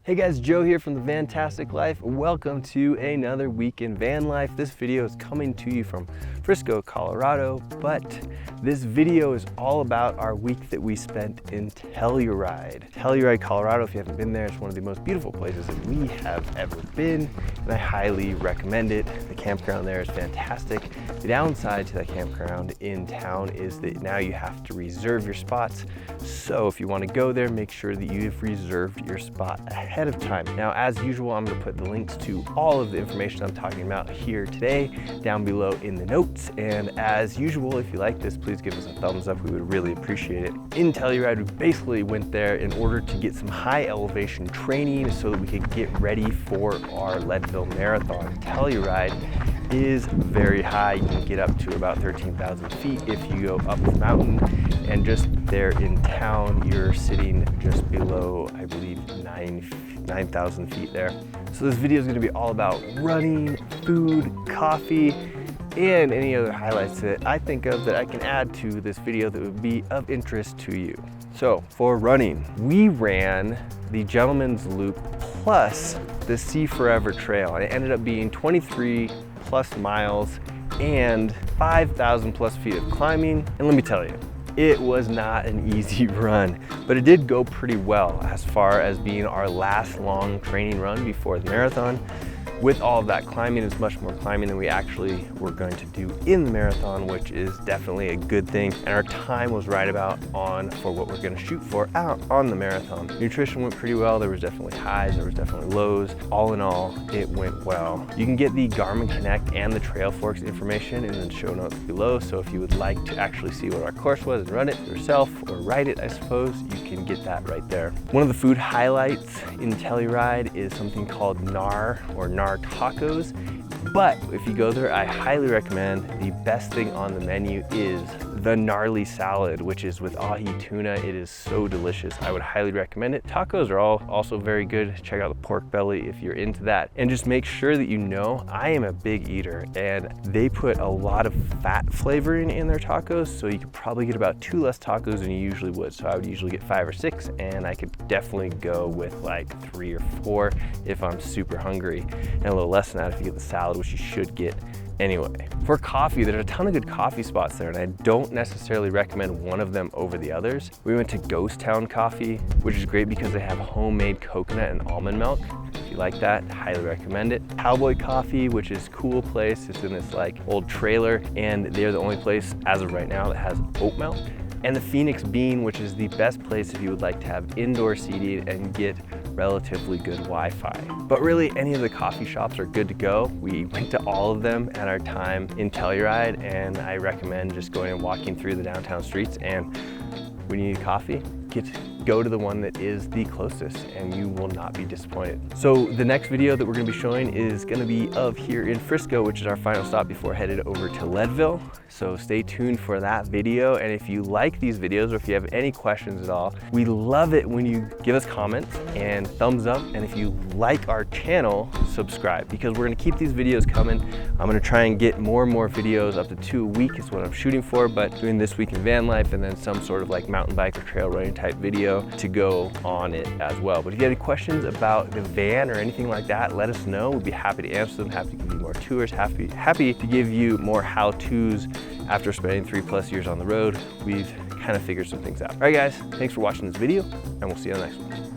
Hey guys, Joe here from The Vantastic Life. Welcome to another week in van life. This video is coming to you from Frisco, Colorado, but this video is all about our week that we spent in Telluride. Telluride, Colorado, if you haven't been there, it's one of the most beautiful places that we have ever been, and I highly recommend it. The campground there is fantastic. The downside to that campground in town is that now you have to reserve your spots. So if you want to go there, make sure that you've reserved your spot ahead of time. Now, as usual, I'm going to put the links to all of the information I'm talking about here today down below in the notes. And as usual, if you like this, please give us a thumbs up. We would really appreciate it. In Telluride, we basically went there in order to get some high elevation training so that we could get ready for our Leadville Marathon. Telluride is very high. You can get up to about 13,000 feet if you go up the mountain, and just there in town you're sitting just below, I believe, 9,000 feet there. So this video is going to be all about running, food, coffee, and any other highlights that I think of that I can add to this video that would be of interest to you. So for running, we ran the Gentleman's Loop plus the Sea Forever Trail, and it ended up being 23 plus miles and 5,000 plus feet of climbing. And let me tell you, it was not an easy run, but it did go pretty well as far as being our last long training run before the marathon. With all of that climbing, it's much more climbing than we actually were going to do in the marathon, which is definitely a good thing. And our time was right about on for what we're going to shoot for out on the marathon. Nutrition went pretty well. There was definitely highs, there was definitely lows. All in all, it went well. You can get the Garmin Connect and the Trail Forks information in the show notes below. So if you would like to actually see what our course was and run it yourself, or ride it, I suppose, you can get that right there. One of the food highlights in Telluride is something called Gnar, or Gnar Tacos. But if you go there, I highly recommend, the best thing on the menu is the Gnarly Salad, which is with ahi tuna. It is so delicious. I would highly recommend it. Tacos are also very good. Check out the pork belly if you're into that. And just make sure that you know, I am a big eater, and they put a lot of fat flavoring in their tacos, so you could probably get about 2 less tacos than you usually would. So I would usually get 5 or 6, and I could definitely go with like 3 or 4 if I'm super hungry, and a little less than that if you get the salad, which you should get anyway. For coffee, there's a ton of good coffee spots there, and I don't necessarily recommend one of them over the others. We went to Ghost Town Coffee, which is great because they have homemade coconut and almond milk. If you like that, highly recommend it. Cowboy Coffee, which is a cool place. It's in this like old trailer, and they're the only place as of right now that has oat milk. And the Phoenix Bean, which is the best place if you would like to have indoor seating and get relatively good Wi-Fi. But really, any of the coffee shops are good to go. We went to all of them at our time in Telluride, and I recommend just going and walking through the downtown streets, and when you need coffee, go to the one that is the closest, and you will not be disappointed. So the next video that we're going to be showing is going to be of here in Frisco, which is our final stop before headed over to Leadville. So stay tuned for that video. And if you like these videos, or if you have any questions at all, we love it when you give us comments and thumbs up. And if you like our channel, subscribe, because we're going to keep these videos coming. I'm going to try and get more and more videos, up to 2 a week is what I'm shooting for, but doing this week in van life, and then some sort of like mountain bike or trail running type video to go on it as well. But if you have any questions about the van or anything like that, let us know. We'd be happy to answer them, happy to give you more tours, happy to give you more how-tos. After spending 3+ years on the road, we've kind of figured some things out. All right guys, thanks for watching this video, and we'll see you on the next one.